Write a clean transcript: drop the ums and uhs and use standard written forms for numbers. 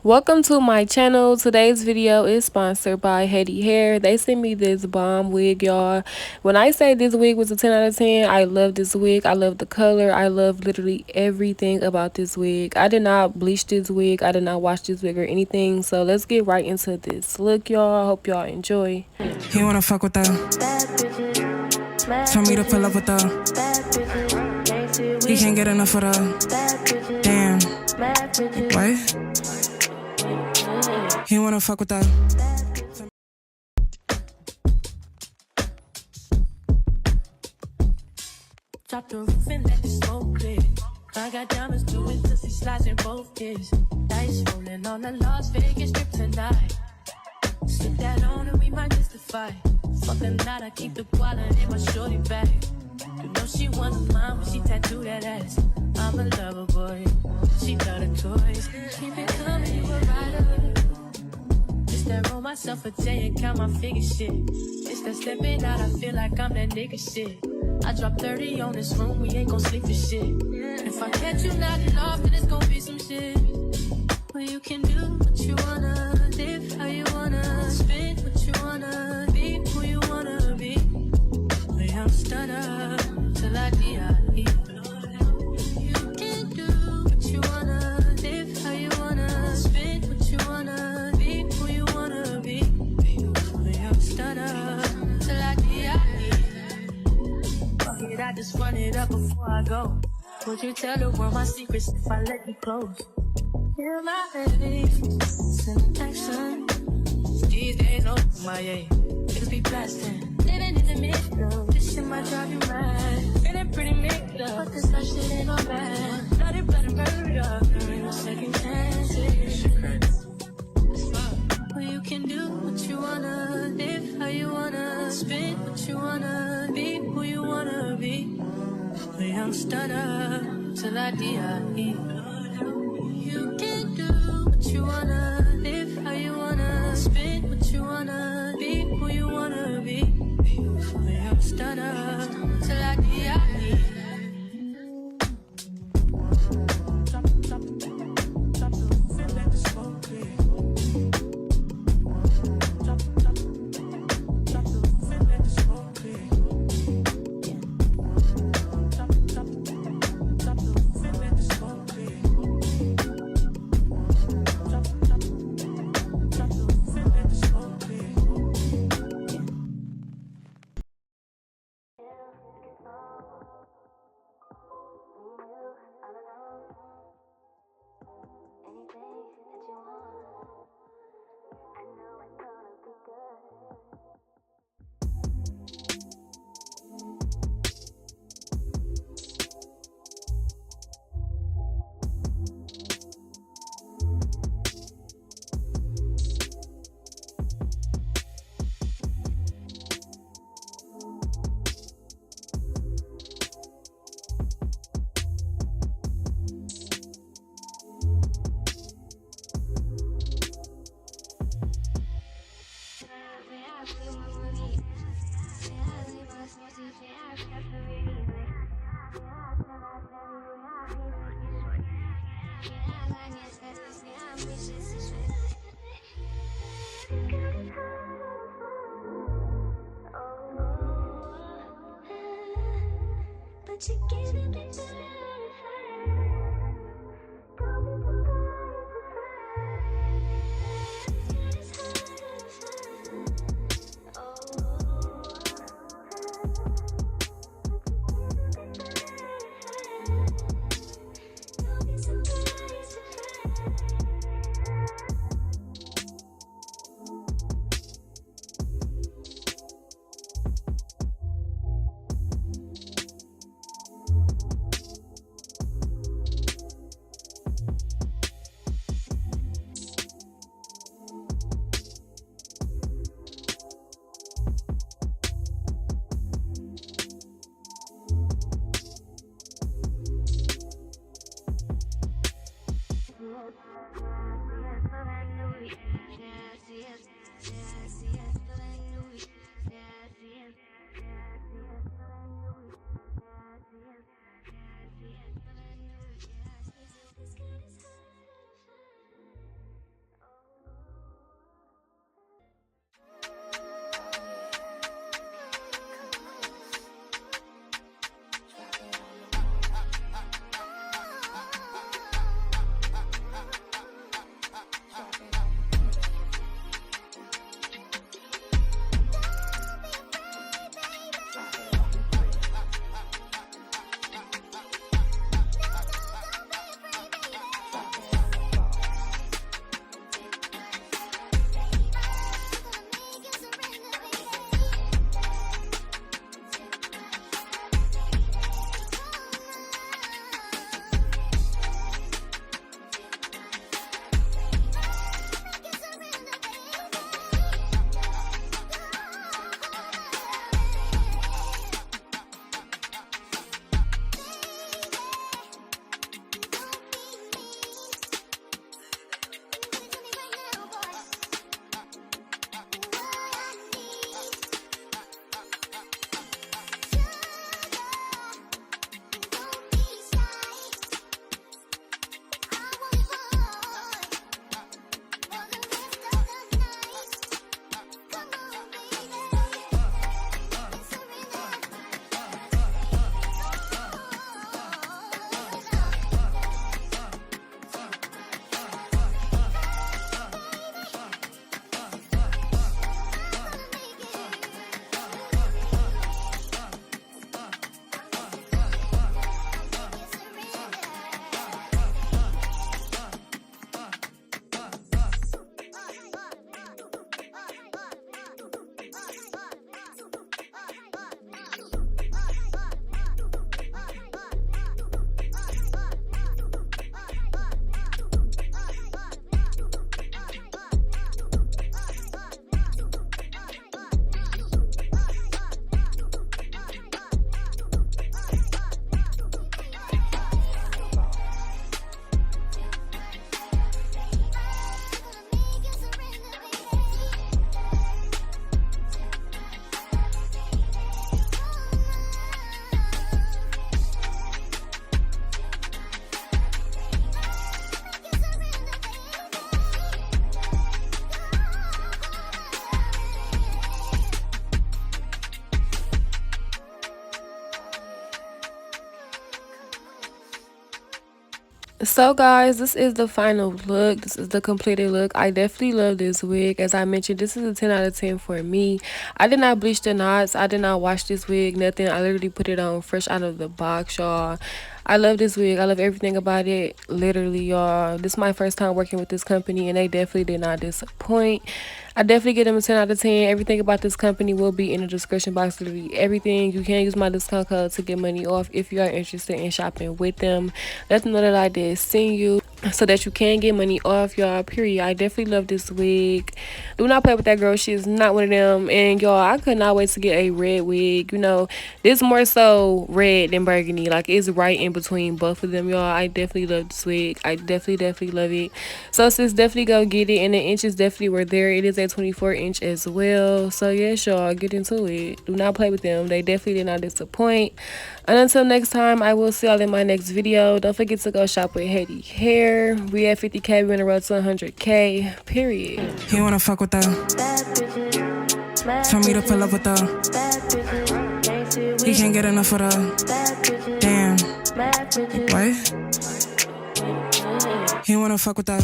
Welcome to my channel. Today's video is sponsored by Hedy Hair. They sent me this bomb wig, y'all. When I say this wig was a 10 out of 10, I love this wig. I love the color. I love literally everything about this wig. I did not bleach this wig. I did not wash this wig or anything. So let's get right into this look, y'all. Hope y'all enjoy. He wanna fuck with her. Tell me to pull up with her. He can't get enough of her. Damn. What? He wanna fuck with her. Drop the roof and let the smoke clear. I got diamonds doing pussy slides in both ears. Dice rolling on the Las Vegas strip tonight. Slip that on and we might miss the fight. Fuck the night, I keep the wallet in my shorty bag. You know she want mine when she tattoo that ass. I'm a lover boy, she love the toys. Keep it coming, you a rider. Just that roll myself a J and count my figure shit. It's that stepping out, I feel like I'm that nigga shit. I drop 30 on this room, we ain't gon' sleep for shit. If I catch you nodding off, then it's gon' be some shit. Well, you can do what you wanna, live how you wanna, spin what you wanna, be who you wanna be. Well, I'm stunner till I die. You can do what you wanna, live how you wanna, spin what you wanna, be who you wanna be. Well, I'm stunner till I die. Fuck it, I just run it up before I go. Would you tell the world my secrets if I let you close? Feel my face in action. These days, oh my yeah, niggas be blasting. Living in the middle, this shit might drive you mad. Feeling pretty mixed up, but this life shit ain't all bad. Bloody, bloody murder, there ain't no second chances. Well, you can do what you wanna, live how you wanna, spin what you wanna, be who you wanna be. Well, I'm stunner till I die. You can do what you wanna, live how you wanna, spin what you wanna, be who you wanna be. Well, I'm stunner till I die. Drop the roof and let the smoke clear. Drop the roof and let the smoke clear. Drop the roof and let the smoke clear. Drop the roof and let the smoke clear. But you're giving me So guys, this is the final look. This is the completed look. I definitely love this wig. As I mentioned, this is a 10 out of 10 for me. I did not bleach the knots. I did not wash this wig, nothing. I literally put it on fresh out of the box, y'all. I love this wig. I love everything about it. Literally, y'all. This is my first time working with this company, and they definitely did not disappoint. I definitely give them a 10 out of 10. Everything about this company will be in the description box. Literally everything. You can use my discount code to get money off if you are interested in shopping with them. Let them know that I did send you so that you can get money off, y'all. Period. I definitely love this wig. Do not play with that girl. She is not one of them. And y'all, I could not wait to get a red wig. You know, this more so red than burgundy. Like, it's right in between both of them, y'all. I definitely love this wig. I definitely love it. So sis, definitely go get it. And the inches definitely were there. It is a 24-inch as well. So yes, y'all, get into it. Do not play with them. They definitely did not disappoint. And until next time, I will see y'all in my next video. Don't forget to go shop with Hedy Hair. We at 50K. We're on the road to 100K. Period. He wanna fuck with her. Tell me to pull up with her. He can't get enough of her. Damn. What? He wanna fuck with her.